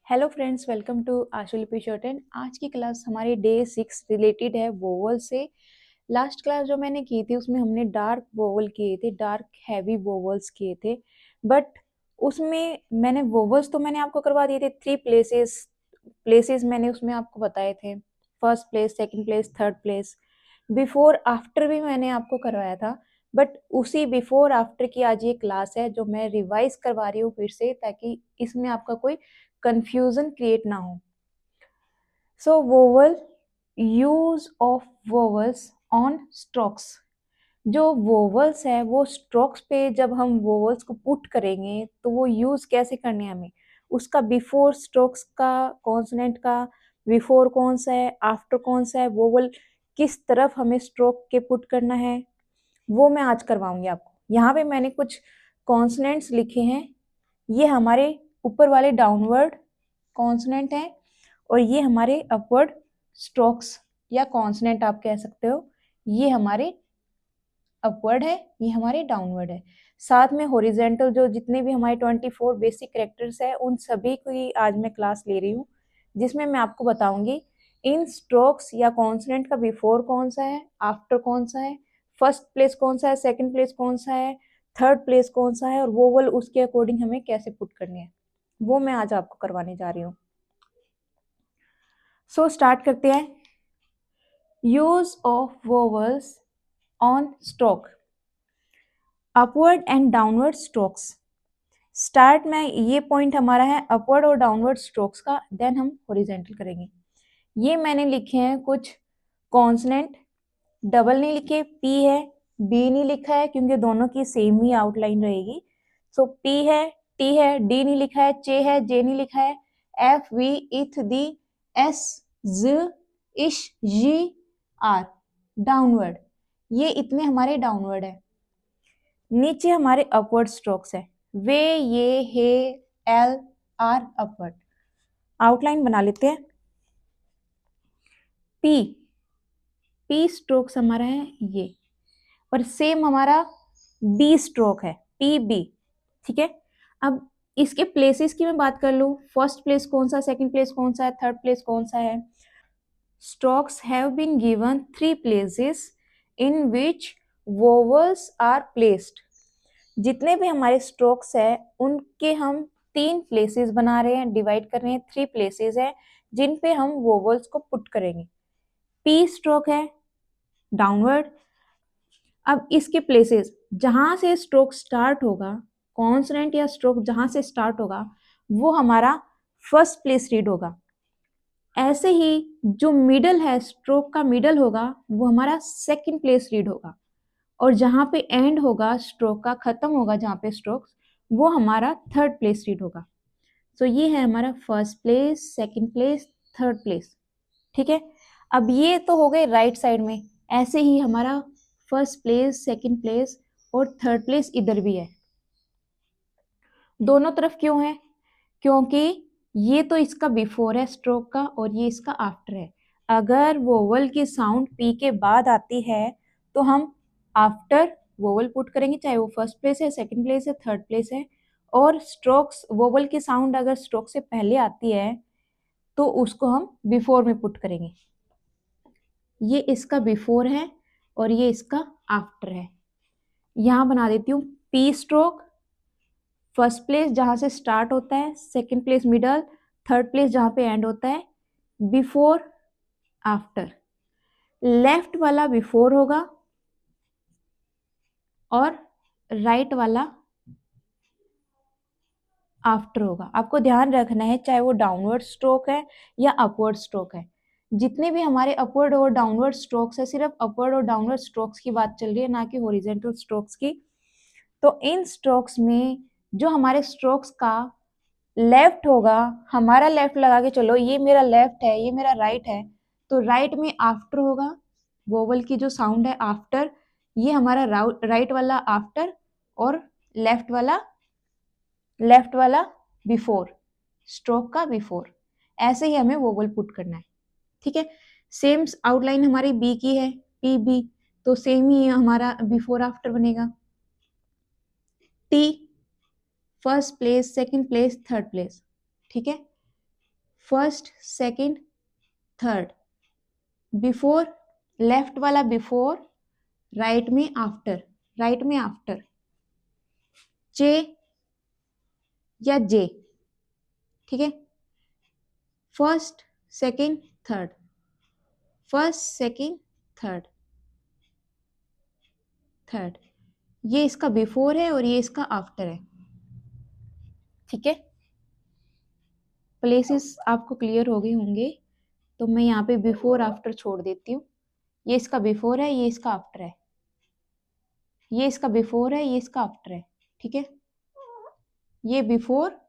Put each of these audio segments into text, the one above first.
Hello friends, welcome to आशु लिपि shorthand. आज की क्लास हमारी डे 6 रिलेटेड है वोवल से। लास्ट क्लास जो मैंने की थी उसमें हमने डार्क वोवल किए थे, डार्क हैवी वोवल्स किए थे। बट उसमें मैंने वोवल्स तो मैंने आपको करवा दिए थे 3 प्लेसेस मैंने उसमें आपको बताए थे। First place, second place, third place. Before after भी मैंने आपको करवाया था। बट उसी बिफोर आफ्टर की आज ये क्लास है जो मैं रिवाइज करवा रही हूँ फिर से, ताकि इसमें आपका कोई कंफ्यूजन क्रिएट ना हो। So vowel, use of vowels on strokes. जो वोवल्स है वो स्ट्रोक्स पे जब हम वोवल्स को पुट करेंगे तो वो यूज कैसे करने हैं हमें, उसका बिफोर स्ट्रोक्स का कॉन्सोनेंट का बिफोर कौन सा है, आफ्टर कौन सा है, वोवल किस तरफ हमें स्ट्रोक के पुट करना है, वो मैं आज करवाऊंगी आपको। यहाँ पे मैंने कुछ कॉन्सोनेंट्स लिखे हैं। ये हमारे ऊपर वाले डाउनवर्ड कॉन्सोनेंट है और ये हमारे अपवर्ड स्ट्रोक्स या कॉन्सोनेंट आप कह सकते हो। ये हमारे अपवर्ड है, ये हमारे डाउनवर्ड है। साथ में हॉरिजेंटल जो जितने भी हमारे 24 बेसिक कैरेक्टर्स है उन सभी की आज मैं क्लास ले रही हूँ, जिसमें मैं आपको बताऊंगी इन स्ट्रोक्स या कॉन्सोनेंट का बिफोर कौन सा है, आफ्टर कौन सा है, फर्स्ट प्लेस कौन सा है, सेकंड प्लेस कौन सा है, थर्ड प्लेस कौन सा है, और वोवल उसके अकॉर्डिंग हमें कैसे पुट करनी है, वो मैं आज आपको करवाने जा रही हूँ। सो स्टार्ट करते हैं। Use of vowels on stroke, upward and downward strokes. Start में ये पॉइंट हमारा है अपवर्ड और डाउनवर्ड स्ट्रोक्स का, देन हम हॉरिजेंटल करेंगे। ये मैंने लिखे हैं कुछ कॉन्सोनेंट, डबल नहीं लिखे, पी है, बी नहीं लिखा है क्योंकि दोनों की सेम ही आउटलाइन रहेगी। सो पी है, टी है, डी नहीं लिखा है, चे है, जे नहीं लिखा है, एफ, वी, इथ, दी, एस, ज, इश, जी, आर, डाउनवर्ड। ये इतने हमारे डाउनवर्ड है। नीचे हमारे अपवर्ड स्ट्रोक्स है, वे, ये, हे, एल, आर, अपवर्ड। आउटलाइन बना लेते हैं। पी, पी स्ट्रोक्स हमारा है ये, और सेम हमारा बी स्ट्रोक है, पी बी। ठीक है, अब इसके प्लेसेस की मैं बात कर लूं, फर्स्ट प्लेस कौन सा, सेकंड प्लेस कौन सा है, थर्ड प्लेस कौन सा है। Strokes have been given 3 places in which vowels are placed. जितने भी हमारे स्ट्रोक्स है उनके हम 3 प्लेसेस बना रहे हैं, डिवाइड कर रहे हैं, 3 प्लेसेस है जिन पे हम वोवल्स को पुट करेंगे। पी स्ट्रोक है डाउनवर्ड। अब इसके प्लेसेस जहां से स्ट्रोक स्टार्ट होगा, कॉन्सोनेंट या स्ट्रोक जहां से स्टार्ट होगा वो हमारा फर्स्ट प्लेस रीड होगा। ऐसे ही जो मिडल है, स्ट्रोक का मिडल होगा वो हमारा सेकंड प्लेस रीड होगा, और जहां पे एंड होगा, स्ट्रोक का खत्म होगा जहां पे स्ट्रोक, वो हमारा थर्ड प्लेस रीड होगा। सो ये है हमारा first place, second place, third place. ठीक है, अब ये तो हो गए राइट साइड में। ऐसे ही हमारा फर्स्ट प्लेस, सेकंड प्लेस और थर्ड प्लेस इधर भी है। दोनों तरफ क्यों है? क्योंकि ये तो इसका बिफोर है स्ट्रोक का और ये इसका आफ्टर है। अगर वोवल की साउंड पी के बाद आती है तो हम आफ्टर वोवल पुट करेंगे, चाहे वो फर्स्ट प्लेस है, सेकंड प्लेस है, थर्ड प्लेस है। और स्ट्रोक्स, वोवल की साउंड अगर स्ट्रोक से पहले आती है तो उसको हम बिफोर में पुट करेंगे। ये इसका बिफोर है और ये इसका आफ्टर है। यहां बना देती हूँ पी स्ट्रोक, फर्स्ट प्लेस जहां से स्टार्ट होता है, second place middle, third place जहां पे एंड होता है, बिफोर, आफ्टर। लेफ्ट वाला बिफोर होगा और राइट वाला आफ्टर होगा। आपको ध्यान रखना है चाहे वो डाउनवर्ड स्ट्रोक है या अपवर्ड स्ट्रोक है। जितने भी हमारे अपवर्ड और डाउनवर्ड स्ट्रोक्स है, सिर्फ अपवर्ड और डाउनवर्ड स्ट्रोक्स की बात चल रही है, ना कि हॉरिजॉन्टल स्ट्रोक्स की। तो इन स्ट्रोक्स में जो हमारे स्ट्रोक्स का लेफ्ट होगा, हमारा लेफ्ट लगा के चलो, ये मेरा लेफ्ट है, ये मेरा राइट है, तो राइट में आफ्टर होगा। वोवल की जो साउंड है आफ्टर, ये हमारा राइट वाला आफ्टर और लेफ्ट वाला बिफोर, स्ट्रोक का बिफोर। ऐसे ही हमें वोवल पुट करना है। ठीक है, सेम आउटलाइन हमारी बी की है, पी बी, तो सेम ही हमारा बिफोर आफ्टर बनेगा। T, first place, second place, third place. ठीक है, first, second, third. Before, left वाला बिफोर, राइट में आफ्टर, राइट में आफ्टर। जे या जे, ठीक है। First, second, third, first, second, third, third. ये इसका बिफोर है और ये इसका आफ्टर है, ठीक है। प्लेसेस आपको क्लियर हो गए होंगे, तो मैं यहाँ पे बिफोर आफ्टर छोड़ देती हूँ। ये इसका बिफोर है, ये इसका आफ्टर है, ये इसका बिफोर है, ये इसका आफ्टर है, ठीक है। ये बिफोर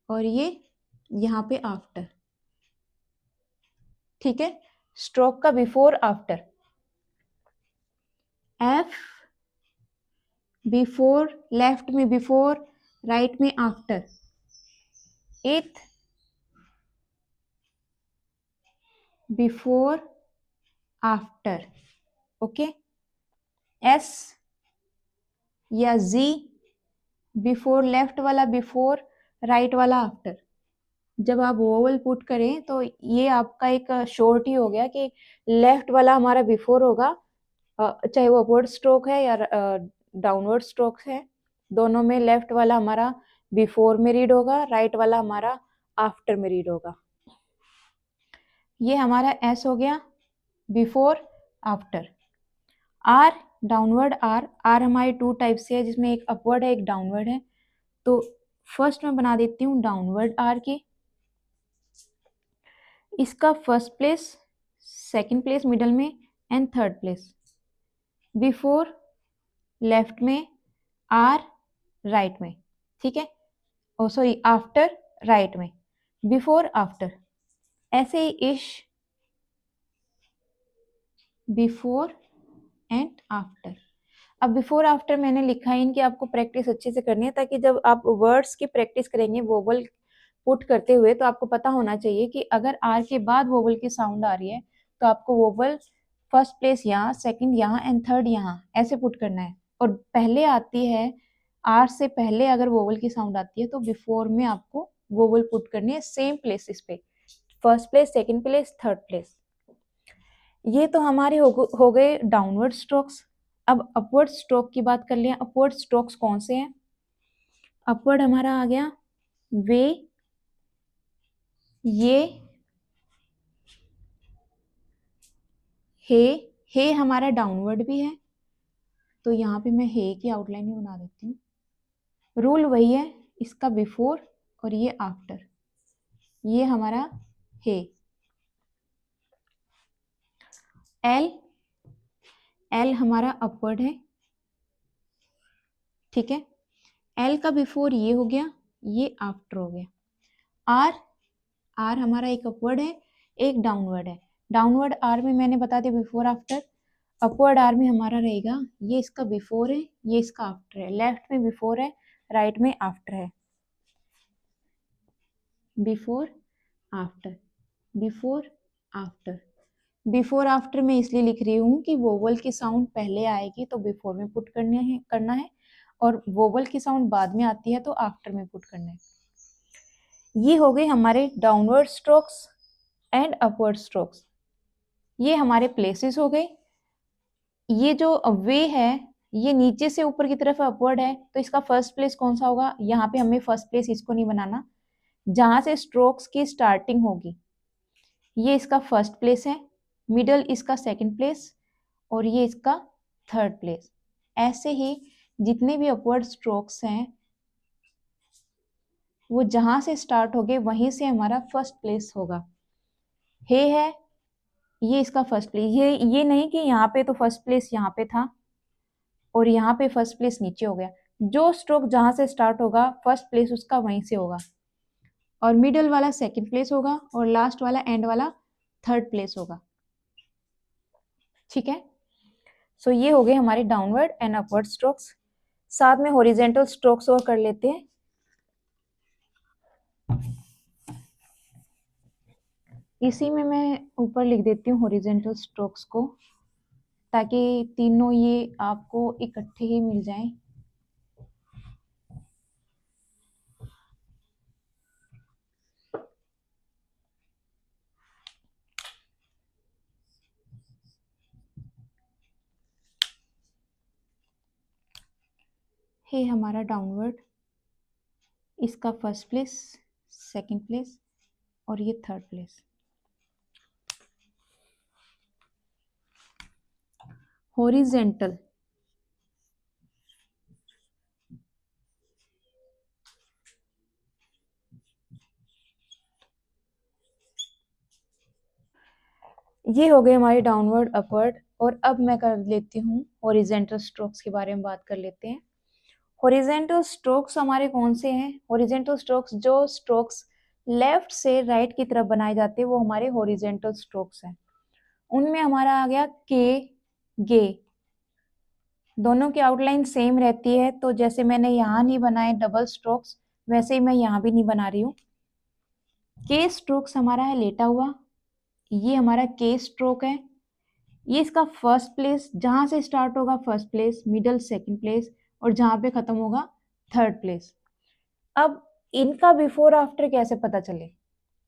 और ये यहाँ पे आफ्टर, ठीक है। स्ट्रोक का before after, F, before, left में बिफोर, राइट में आफ्टर। एथ, बिफोर आफ्टर, ओके। एस या जी, बिफोर लेफ्ट वाला बिफोर, राइट वाला आफ्टर। जब आप वोवल पुट करें तो ये आपका एक शॉर्ट ही हो गया कि लेफ्ट वाला हमारा बिफोर होगा, चाहे वो अपवर्ड स्ट्रोक है या डाउनवर्ड स्ट्रोक है, दोनों में लेफ्ट वाला हमारा बिफोर में रीड होगा, राइट वाला हमारा आफ्टर में रीड होगा। ये हमारा एस हो गया, before after. R, downward R. R हमारी टू टाइप से है, जिसमें एक अपवर्ड है एक डाउनवर्ड है। तो फर्स्ट मैं बना देती हूँ डाउनवर्ड आर की। इसका first place, second place middle में and third place. Before left में, आर राइट में, ठीक है। ओ सॉरी, आफ्टर राइट में, बिफोर आफ्टर। ऐसे ही इश, बिफोर एंड आफ्टर। अब बिफोर आफ्टर मैंने लिखा है इनकी आपको प्रैक्टिस अच्छे से करनी है, ताकि जब आप वर्ड्स की प्रैक्टिस करेंगे वोवल पुट करते हुए, तो आपको पता होना चाहिए कि अगर आर के बाद वोवल की साउंड आ रही है तो आपको वोवल फर्स्ट प्लेस यहाँ, सेकंड यहाँ एंड थर्ड यहाँ, ऐसे पुट करना है। और पहले आती है, आर से पहले अगर वोवल की साउंड आती है तो बिफोर में आपको वोवल पुट करनी है सेम प्लेसेस पे, first place, second place, third place. ये तो हमारे हो गए डाउनवर्ड स्ट्रोक्स। अब अपवर्ड स्ट्रोक की बात कर लिया। अपवर्ड स्ट्रोक्स कौन से हैं? अपवर्ड हमारा आ गया वे, ये, हे हमारा डाउनवर्ड भी है, तो यहाँ पे मैं हे की आउटलाइन ही बना देती हूँ। रूल वही है, इसका बिफोर और ये आफ्टर, ये हमारा हे। एल, एल हमारा अपवर्ड है, ठीक है। एल का बिफोर ये हो गया, ये आफ्टर हो गया। आर, आर हमारा एक अपवर्ड है एक डाउनवर्ड है। डाउनवर्ड आर में मैंने बता दिया बिफोर आफ्टर। अपवर्ड आर में हमारा रहेगा, ये इसका बिफोर है, ये इसका आफ्टर है। लेफ्ट में बिफोर है, राइट में आफ्टर है। Before after, before after. Before after में इसलिए लिख रही हूँ कि वोवल की साउंड पहले आएगी तो बिफोर में पुट करना है, और वोवल की साउंड बाद में आती है तो आफ्टर में पुट करना है। ये हो गए हमारे downward strokes and upward strokes. ये हमारे प्लेसेस हो गए। ये जो वे है, ये नीचे से ऊपर की तरफ अपवर्ड है, तो इसका फर्स्ट प्लेस कौन सा होगा? यहाँ पे हमें फर्स्ट प्लेस इसको नहीं बनाना, जहां से स्ट्रोक्स की स्टार्टिंग होगी ये इसका फर्स्ट प्लेस है, मिडल इसका सेकंड प्लेस और ये इसका थर्ड प्लेस। ऐसे ही जितने भी अपवर्ड स्ट्रोक्स हैं वो जहां से स्टार्ट हो गए वहीं से हमारा फर्स्ट प्लेस होगा। हे है, ये इसका फर्स्ट प्लेस, ये नहीं कि यहाँ पे तो फर्स्ट प्लेस यहाँ पे था और यहाँ पे फर्स्ट प्लेस नीचे हो गया। जो स्ट्रोक जहां से स्टार्ट होगा फर्स्ट प्लेस उसका वहीं से होगा, और मिडल वाला सेकंड प्लेस होगा और लास्ट वाला एंड वाला थर्ड प्लेस होगा, ठीक है। सो ये हो गए हमारे डाउनवर्ड एंड अपवर्ड स्ट्रोक्स। साथ में हॉरिजेंटल स्ट्रोक्स और कर लेते हैं। इसी में मैं ऊपर लिख देती हूँ हॉरिजेंटल स्ट्रोक्स को, ताकि तीनों ये आपको इकट्ठे ही मिल जाएं। है हमारा डाउनवर्ड, इसका फर्स्ट प्लेस, सेकंड प्लेस और ये थर्ड प्लेस। हॉरिजेंटल, ये हो गए हमारे डाउनवर्ड, अपवर्ड। और अब मैं कर लेती हूँ हॉरिजेंटल स्ट्रोक्स के बारे में बात कर लेते हैं। हॉरिजेंटल स्ट्रोक्स हमारे कौन से हैं? हॉरिजेंटल स्ट्रोक्स, जो स्ट्रोक्स लेफ्ट से राइट की तरफ बनाए जाते हैं वो हमारे हॉरिजेंटल स्ट्रोक्स हैं। उनमें हमारा आ गया के, गे। दोनों की आउटलाइन सेम रहती है, तो जैसे मैंने यहाँ नहीं बनाए डबल स्ट्रोक्स, वैसे ही मैं यहाँ भी नहीं बना रही हूँ। के स्ट्रोक्स हमारा है लेटा हुआ, ये हमारा के स्ट्रोक है। ये इसका फर्स्ट प्लेस, जहां से स्टार्ट होगा first place, middle second place और जहां पे खत्म होगा थर्ड प्लेस। अब इनका बिफोर आफ्टर कैसे पता चले?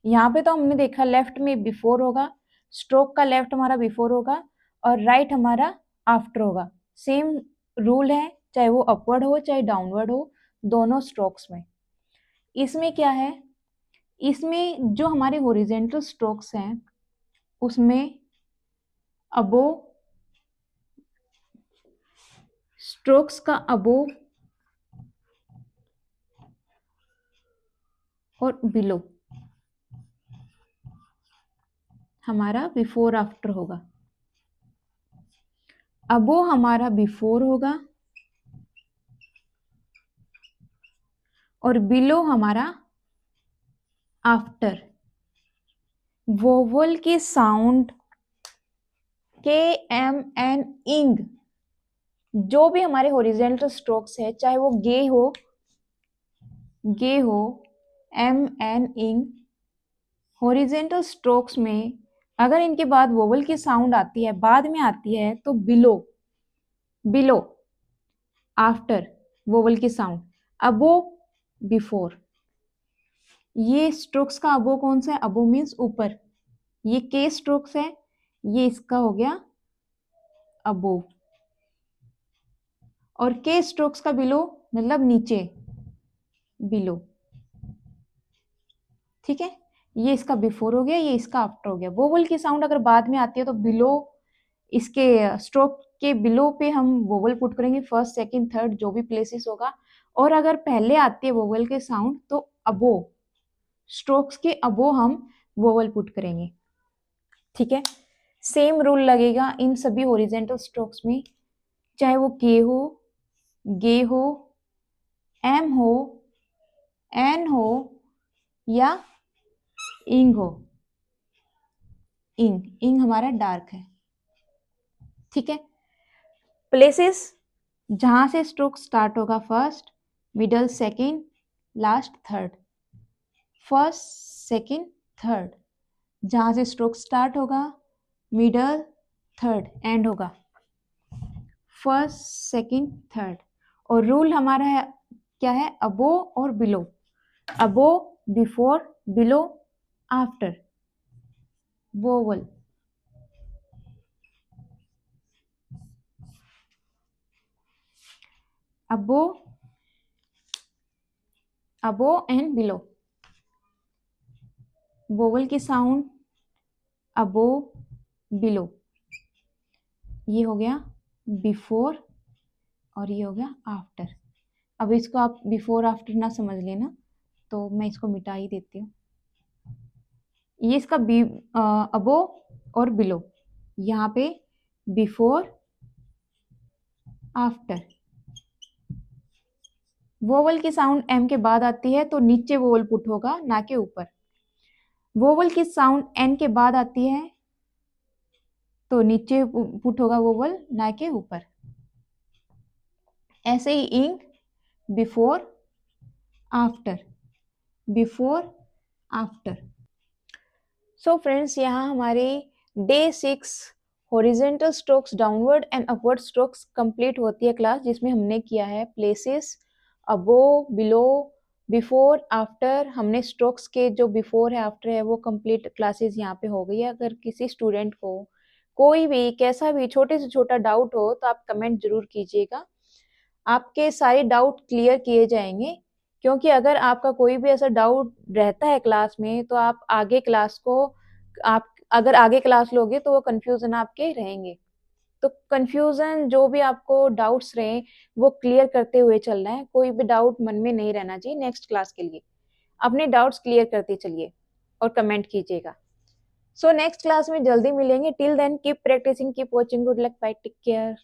यहाँ पे तो हमने देखा लेफ्ट में बिफोर होगा, स्ट्रोक का लेफ्ट हमारा बिफोर होगा और राइट हमारा आफ्टर होगा। सेम रूल है, चाहे वो अपवर्ड हो चाहे डाउनवर्ड हो, दोनों स्ट्रोक्स में। इसमें क्या है, इसमें जो हमारे हॉरिजेंटल स्ट्रोक्स हैं उसमें अबो, स्ट्रोक्स का अबो और बिलो हमारा बिफोर आफ्टर होगा। अबो हमारा बिफोर होगा और बिलो हमारा आफ्टर। वोवल के साउंड के, एम, एन, इंग, जो भी हमारे हॉरिजेंटल स्ट्रोक्स है, चाहे वो गे हो, एम, एन, इंग, हॉरिजेंटल स्ट्रोक्स में अगर इनके बाद वोवल की साउंड आती है, बाद में आती है, तो बिलो, बिलो आफ्टर वोवल की साउंड, अबो बिफोर। ये स्ट्रोक्स का अबो कौन सा है? अबो मीन्स ऊपर, ये के स्ट्रोक्स है, ये इसका हो गया अबो। और के स्ट्रोक्स का बिलो मतलब नीचे, बिलो। ठीक है, ये इसका बिफोर हो गया, ये इसका आफ्टर हो गया। वोवल की साउंड अगर बाद में आती है तो बिलो, इसके स्ट्रोक के बिलो पे हम वोवल पुट करेंगे, फर्स्ट सेकंड थर्ड जो भी प्लेसेस होगा। और अगर पहले आती है वोवल के साउंड तो अबो, स्ट्रोक्स के अबो हम वोवल पुट करेंगे। ठीक है, सेम रूल लगेगा इन सभी हॉरिजेंटल स्ट्रोक्स में, चाहे वो के हो, गे हो, एम हो, एन हो या इंग हो। इंग, इंग हमारा डार्क है। ठीक है, प्लेसेस जहां से स्ट्रोक स्टार्ट होगा, first, middle, second, last, third. First, second, third, जहां से स्ट्रोक स्टार्ट होगा, मिडल, थर्ड, एंड होगा। First, second, third. और रूल हमारा है क्या है? अबो और below, above before, below after vowel. Above, above and below, vowel की साउंड अबो, बिलो। ये हो गया बिफोर और ये हो गया आफ्टर। अब इसको आप बिफोर आफ्टर ना समझ लेना, तो मैं इसको मिटा ही देती हूँ। ये इसका अबो और बिलो, यहाँ पे बिफोर आफ्टर। वोवल की साउंड एम के बाद आती है तो नीचे वोवल पुट होगा, ना के ऊपर। वोवल की साउंड एन के बाद आती है तो नीचे पुट होगा वोवल, ना के ऊपर। ऐसे ही इंग, before after, before after. So friends, यहाँ हमारे day 6 horizontal strokes, downward and upward strokes complete होती है क्लास, जिसमें हमने किया है प्लेसेस, अबो, बिलो, बिफोर, आफ्टर। हमने स्ट्रोक्स के जो बिफोर है, आफ्टर है, वो कंप्लीट क्लासेस यहाँ पे हो गई है। अगर किसी स्टूडेंट को कोई भी कैसा भी छोटे से छोटा डाउट हो तो आप कमेंट जरूर कीजिएगा। आपके सारे डाउट क्लियर किए जाएंगे, क्योंकि अगर आपका कोई भी ऐसा डाउट रहता है क्लास में तो आप अगर आगे क्लास लोगे तो वो कंफ्यूजन आपके रहेंगे। तो कंफ्यूजन जो भी आपको डाउट्स रहे वो क्लियर करते हुए चलना है, कोई भी डाउट मन में नहीं रहना चाहिए नेक्स्ट क्लास के लिए। अपने डाउट्स क्लियर करते चलिए और कमेंट कीजिएगा। सो नेक्स्ट क्लास में जल्दी मिलेंगे। Till then keep practising, keep watching, good luck, bye, take care.